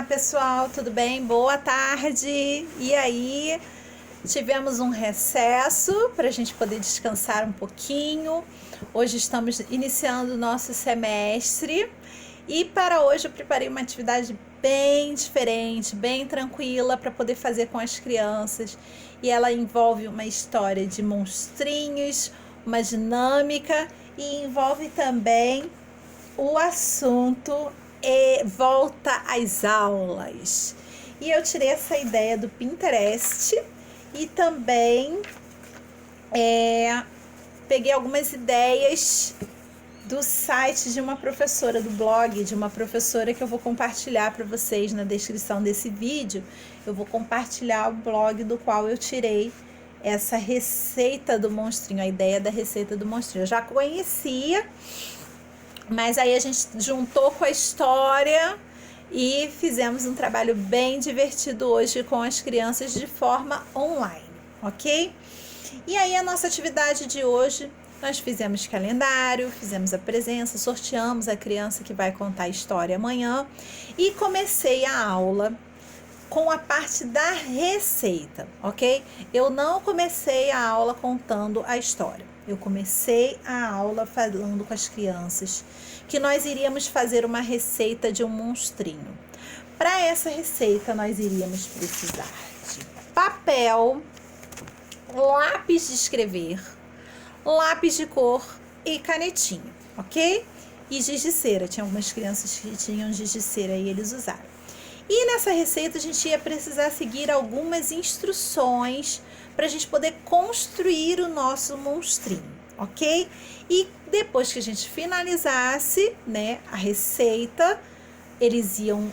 pessoal, tudo bem? Boa tarde! E aí, tivemos um recesso para a gente poder descansar um pouquinho. Hoje estamos iniciando o nosso semestre e para hoje eu preparei uma atividade bem diferente, bem tranquila para poder fazer com as crianças. E ela envolve uma história de monstrinhos, uma dinâmica e envolve também o assunto volta às aulas. E eu tirei essa ideia do Pinterest e também peguei algumas ideias do site de uma professora, do blog de uma professora que eu vou compartilhar para vocês na descrição desse vídeo. Eu vou compartilhar o blog do qual eu tirei essa receita do monstrinho, a ideia da receita do monstrinho. Eu já conhecia, mas aí a gente juntou com a história e fizemos um trabalho bem divertido hoje com as crianças de forma online, ok? E aí a nossa atividade de hoje, nós fizemos calendário, fizemos a presença, sorteamos a criança que vai contar a história amanhã e comecei a aula com a parte da receita, ok? Eu não comecei a aula contando a história. Eu comecei a aula falando com as crianças que nós iríamos fazer uma receita de um monstrinho. Para essa receita, nós iríamos precisar de papel, lápis de escrever, lápis de cor e canetinha, ok? E giz de cera. Tinha algumas crianças que tinham giz de cera e eles usaram. E nessa receita a gente ia precisar seguir algumas instruções para a gente poder construir o nosso monstrinho, ok? E depois que a gente finalizasse, né, a receita, eles iam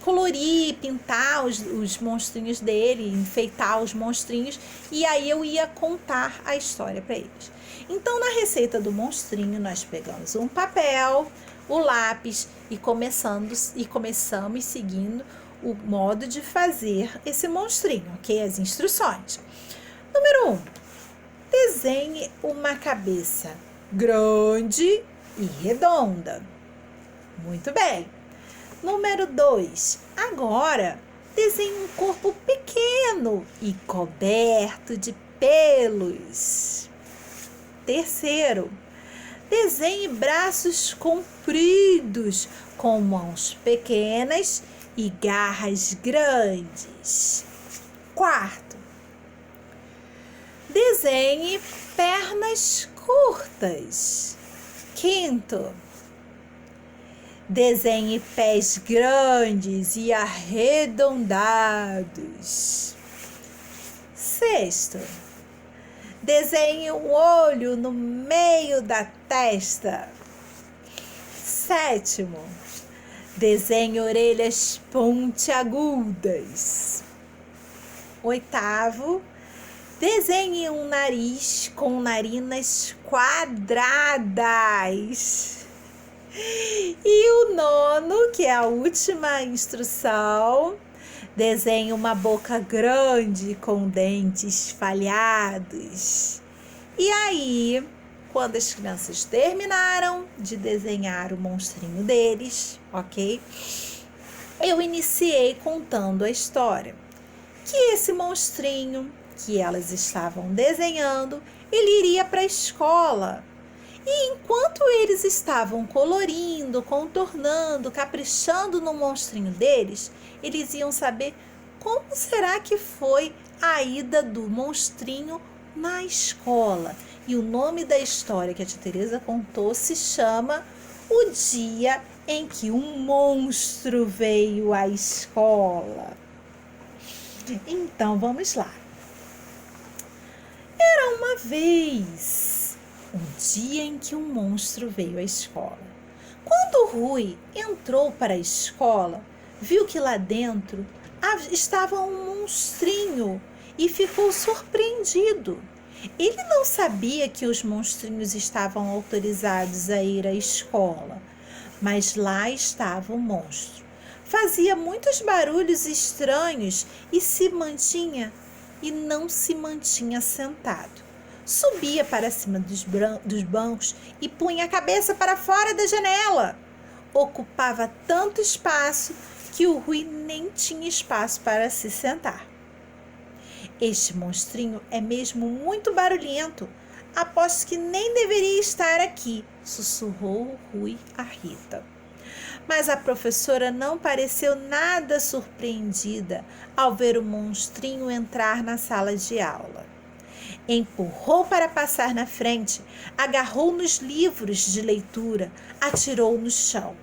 colorir, pintar os monstrinhos dele, enfeitar os monstrinhos, e aí eu ia contar a história para eles. Então, na receita do monstrinho, nós pegamos um papel, o lápis e começamos seguindo o modo de fazer esse monstrinho, ok? As instruções. Número 1, desenhe uma cabeça grande e redonda. Muito bem. Número 2, agora desenhe um corpo pequeno e coberto de pelos. Terceiro, desenhe braços compridos com mãos pequenas e garras grandes. Quarto, desenhe pernas curtas. Quinto, desenhe pés grandes e arredondados. Sexto, desenhe um olho no meio da testa. Sétimo, desenhe orelhas pontiagudas. Oitavo, desenhe um nariz com narinas quadradas. E o nono, que é a última instrução, desenhe uma boca grande com dentes falhados. E aí, quando as crianças terminaram de desenhar o monstrinho deles, ok? Eu iniciei contando a história. Que esse monstrinho que elas estavam desenhando, ele iria para a escola. E enquanto eles estavam colorindo, contornando, caprichando no monstrinho deles, eles iam saber como será que foi a ida do monstrinho na escola. E o nome da história que a tia Tereza contou se chama O Dia em que um Monstro Veio à Escola. Então, vamos lá. Era uma vez um dia em que um monstro veio à escola. Quando Rui entrou para a escola, viu que lá dentro estava um monstrinho e ficou surpreendido. Ele não sabia que os monstrinhos estavam autorizados a ir à escola, mas lá estava o monstro. Fazia muitos barulhos estranhos e não se mantinha sentado. Subia para cima dos bancos e punha a cabeça para fora da janela. ocupava tanto espaço que o Rui nem tinha espaço para se sentar. Este monstrinho é mesmo muito barulhento. Aposto que nem deveria estar aqui, sussurrou o Rui a Rita. Mas a professora não pareceu nada surpreendida ao ver o monstrinho entrar na sala de aula. Empurrou para passar na frente, agarrou nos livros de leitura, atirou no chão.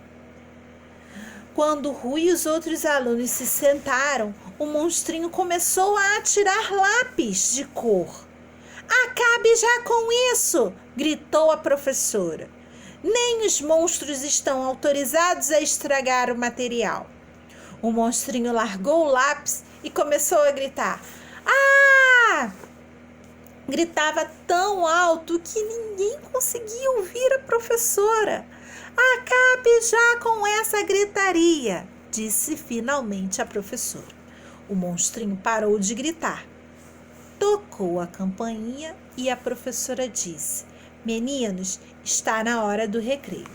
Quando Rui e os outros alunos se sentaram, o monstrinho começou a atirar lápis de cor. "Acabe já com isso!" gritou a professora. "Nem os monstros estão autorizados a estragar o material." O monstrinho largou o lápis e começou a gritar. "Ah!" Gritava tão alto que ninguém conseguia ouvir a professora. "Acabe já com essa gritaria!" disse finalmente a professora. O monstrinho parou de gritar. Tocou a campainha e a professora disse: "Meninos, está na hora do recreio."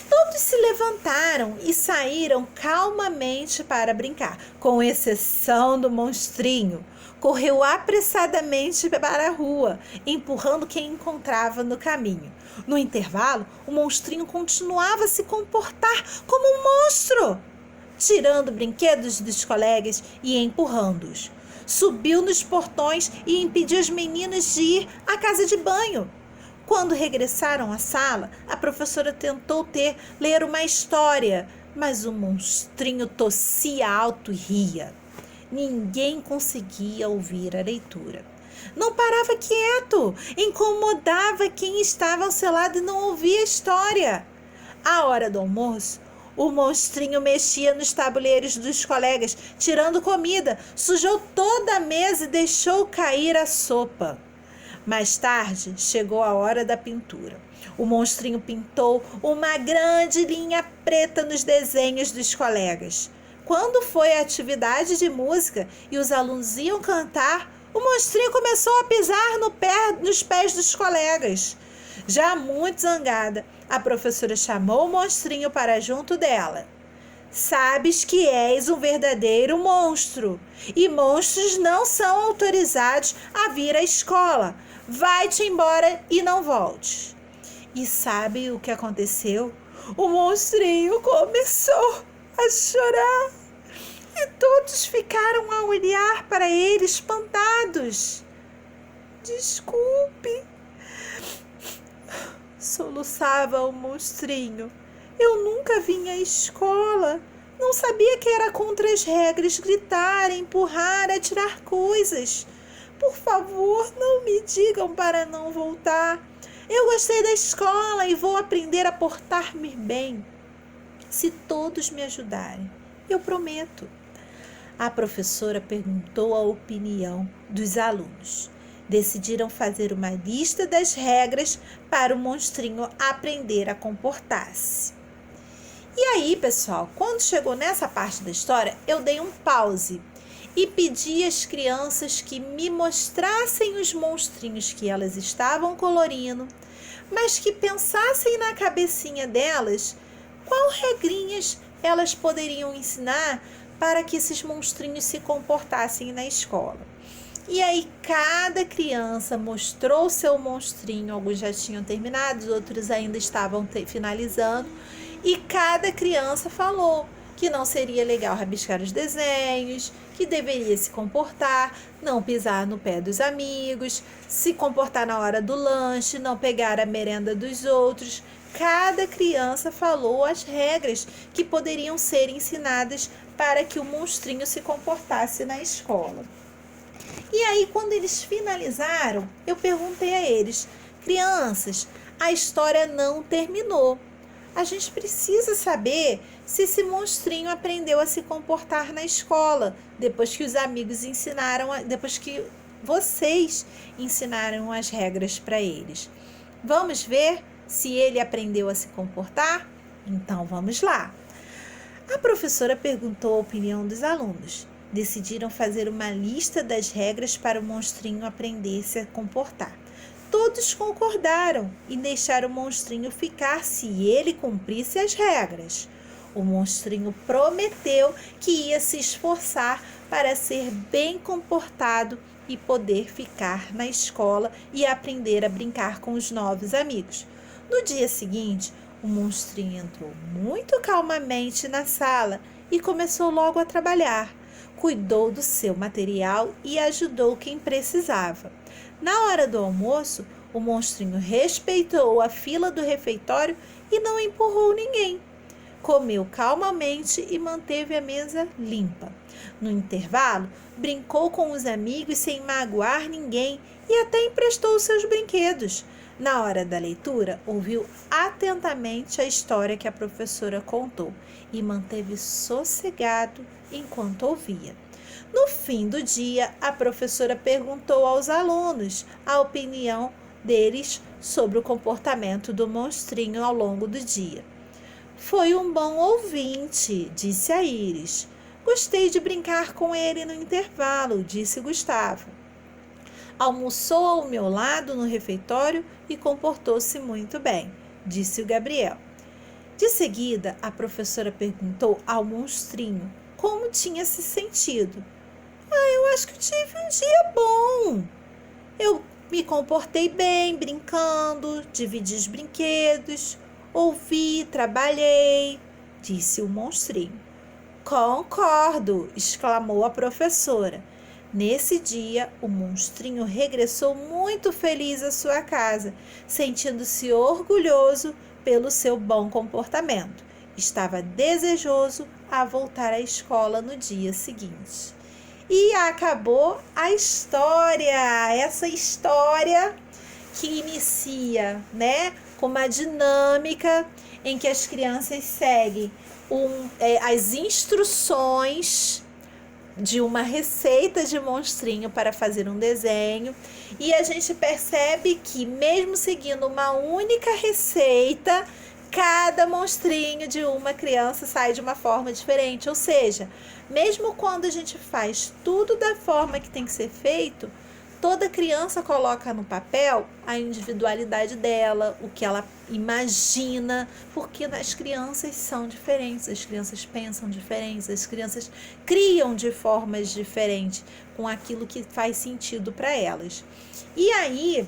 Todos se levantaram e saíram calmamente para brincar, com exceção do monstrinho. Correu apressadamente para a rua, empurrando quem encontrava no caminho. No intervalo, o monstrinho continuava a se comportar como um monstro, tirando brinquedos dos colegas e empurrando-os. Subiu nos portões e impediu as meninas de ir à casa de banho. Quando regressaram à sala, a professora tentou ler uma história, mas o monstrinho tossia alto e ria. Ninguém conseguia ouvir a leitura. Não parava quieto, incomodava quem estava ao seu lado e não ouvia a história. À hora do almoço, o monstrinho mexia nos tabuleiros dos colegas, tirando comida, sujou toda a mesa e deixou cair a sopa. Mais tarde, chegou a hora da pintura. O monstrinho pintou uma grande linha preta nos desenhos dos colegas. Quando foi a atividade de música e os alunos iam cantar, o monstrinho começou a pisar nos pés dos colegas. Já muito zangada, a professora chamou o monstrinho para junto dela. "Sabes que és um verdadeiro monstro, e monstros não são autorizados a vir à escola. Vai-te embora e não volte." E sabe o que aconteceu? O monstrinho começou a chorar e todos ficaram a olhar para ele espantados. "Desculpe", soluçava o monstrinho. "Eu nunca vim à escola. Não sabia que era contra as regras gritar, empurrar, atirar coisas. Por favor, não me digam para não voltar. Eu gostei da escola e vou aprender a portar-me bem. Se todos me ajudarem, eu prometo." A professora perguntou a opinião dos alunos. Decidiram fazer uma lista das regras para o monstrinho aprender a comportar-se. E aí, pessoal, quando chegou nessa parte da história, eu dei um pause e pedi às crianças que me mostrassem os monstrinhos que elas estavam colorindo, mas que pensassem na cabecinha delas qual regrinhas elas poderiam ensinar para que esses monstrinhos se comportassem na escola. E aí cada criança mostrou seu monstrinho, alguns já tinham terminado, outros ainda estavam finalizando, e cada criança falou que não seria legal rabiscar os desenhos, que deveria se comportar, não pisar no pé dos amigos, se comportar na hora do lanche, não pegar a merenda dos outros. Cada criança falou as regras que poderiam ser ensinadas para que o monstrinho se comportasse na escola. E aí, quando eles finalizaram, eu perguntei a eles: "Crianças, a história não terminou. A gente precisa saber se esse monstrinho aprendeu a se comportar na escola, depois que os amigos ensinaram, depois que vocês ensinaram as regras para eles. Vamos ver se ele aprendeu a se comportar? Então, vamos lá." A professora perguntou a opinião dos alunos. Decidiram fazer uma lista das regras para o monstrinho aprender a se comportar. Todos concordaram e deixaram o monstrinho ficar se ele cumprisse as regras. O monstrinho prometeu que ia se esforçar para ser bem comportado e poder ficar na escola e aprender a brincar com os novos amigos. No dia seguinte, o monstrinho entrou muito calmamente na sala e começou logo a trabalhar. Cuidou do seu material e ajudou quem precisava. Na hora do almoço, o monstrinho respeitou a fila do refeitório e não empurrou ninguém. Comeu calmamente e manteve a mesa limpa. No intervalo, brincou com os amigos sem magoar ninguém e até emprestou seus brinquedos. Na hora da leitura, ouviu atentamente a história que a professora contou e manteve sossegado enquanto ouvia. No fim do dia, a professora perguntou aos alunos a opinião deles sobre o comportamento do monstrinho ao longo do dia. Foi um bom ouvinte, disse a Iris. Gostei de brincar com ele no intervalo, disse Gustavo. Almoçou ao meu lado no refeitório e comportou-se muito bem, disse o Gabriel. De seguida, a professora perguntou ao monstrinho como tinha se sentido. Eu acho que eu tive um dia bom. Eu me comportei bem, brincando, dividi os brinquedos, ouvi, trabalhei, disse o monstrinho. Concordo, exclamou a professora. Nesse dia, o monstrinho regressou muito feliz à sua casa, sentindo-se orgulhoso pelo seu bom comportamento. Estava desejoso a voltar à escola no dia seguinte. E acabou a história, essa história que inicia, com uma dinâmica em que as crianças seguem as instruções de uma receita de monstrinho para fazer um desenho, e a gente percebe que mesmo seguindo uma única receita, cada monstrinho de uma criança sai de uma forma diferente, ou seja, mesmo quando a gente faz tudo da forma que tem que ser feito, toda criança coloca no papel a individualidade dela, o que ela imagina, porque as crianças são diferentes, as crianças pensam diferentes, as crianças criam de formas diferentes com aquilo que faz sentido para elas. E aí,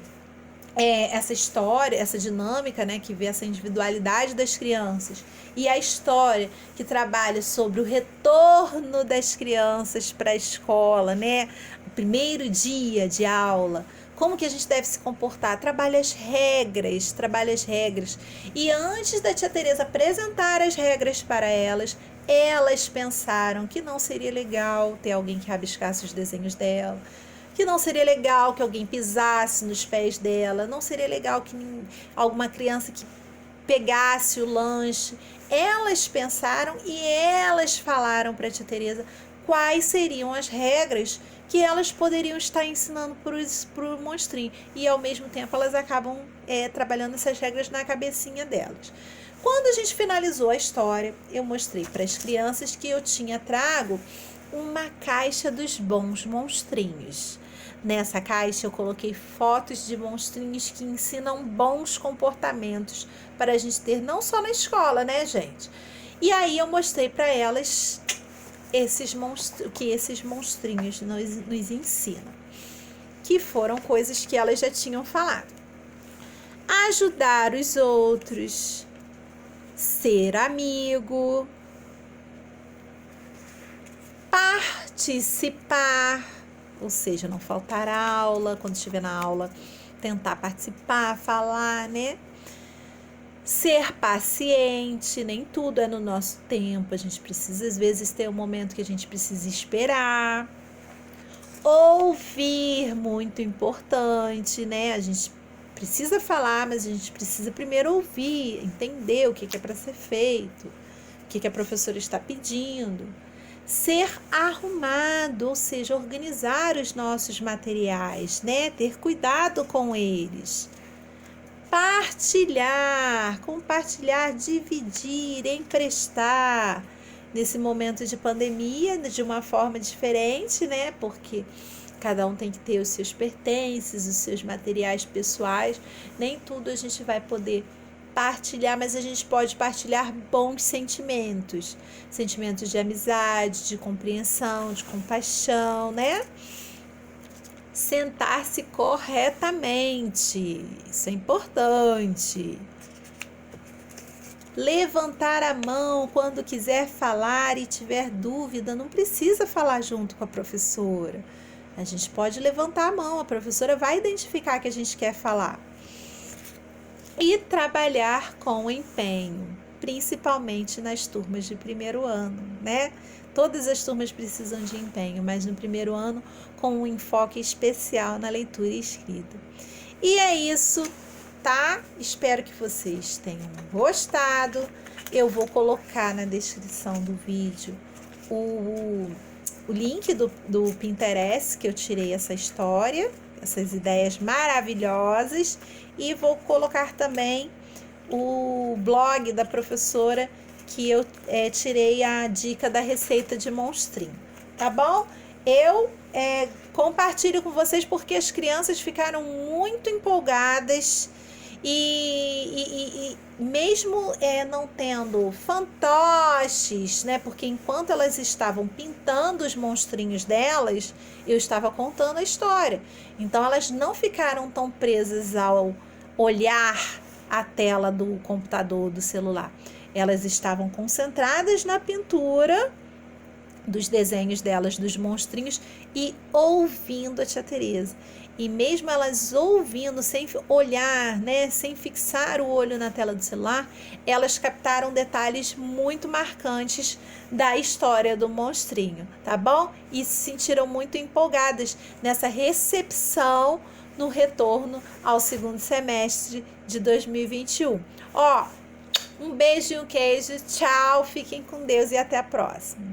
essa história, essa dinâmica, que vê essa individualidade das crianças, e a história que trabalha sobre o retorno das crianças para a escola, o primeiro dia de aula, como que a gente deve se comportar, trabalha as regras. E antes da tia Tereza apresentar as regras para elas pensaram que não seria legal ter alguém que rabiscasse os desenhos dela, que não seria legal que alguém pisasse nos pés dela, não seria legal que alguma criança que pegasse o lanche. Elas pensaram e elas falaram para a tia Tereza quais seriam as regras que elas poderiam estar ensinando para o monstrinho. E ao mesmo tempo elas acabam trabalhando essas regras na cabecinha delas. Quando a gente finalizou a história, eu mostrei para as crianças que eu tinha trago uma caixa dos bons monstrinhos. Nessa caixa eu coloquei fotos de monstrinhos que ensinam bons comportamentos para a gente ter não só na escola, gente? E aí eu mostrei para elas que esses monstrinhos nos ensinam, que foram coisas que elas já tinham falado. Ajudar os outros, ser amigo, participar, ou seja, não faltar aula, quando estiver na aula, tentar participar, falar, Ser paciente, nem tudo é no nosso tempo, a gente precisa, às vezes, ter um momento que a gente precisa esperar. Ouvir, muito importante, A gente precisa falar, mas a gente precisa primeiro ouvir, entender o que é para ser feito, o que a professora está pedindo. Ser arrumado, ou seja, organizar os nossos materiais, Ter cuidado com eles. Compartilhar, dividir, emprestar. Nesse momento de pandemia, de uma forma diferente, Porque Cada um tem que ter os seus pertences, os seus materiais pessoais. Nem tudo a gente vai poder partilhar, mas a gente pode partilhar bons sentimentos. Sentimentos de amizade, de compreensão, de compaixão, né? Sentar-se corretamente. Isso é importante. Levantar a mão quando quiser falar e tiver dúvida. Não precisa falar junto com a professora. A gente pode levantar a mão, a professora vai identificar que a gente quer falar. E trabalhar com empenho, principalmente nas turmas de primeiro ano, né? Todas as turmas precisam de empenho, mas no primeiro ano com um enfoque especial na leitura e escrita. E é isso, tá? Espero que vocês tenham gostado. Eu vou colocar na descrição do vídeo o link do Pinterest que eu tirei essa história, essas ideias maravilhosas, e vou colocar também o blog da professora que eu tirei a dica da receita de monstrinho, tá bom? Eu compartilho com vocês porque as crianças ficaram muito empolgadas e mesmo não tendo fantoches, né? Porque enquanto elas estavam pintando os monstrinhos delas, eu estava contando a história. Então elas não ficaram tão presas ao olhar a tela do computador, do celular. Elas estavam concentradas na pintura dos desenhos delas, dos monstrinhos, e ouvindo a tia Tereza. E mesmo elas ouvindo, sem olhar, né, sem fixar o olho na tela do celular, elas captaram detalhes muito marcantes da história do monstrinho, tá bom? E se sentiram muito empolgadas nessa recepção no retorno ao segundo semestre de 2021. Ó, um beijo e um queijo, tchau, fiquem com Deus e até a próxima.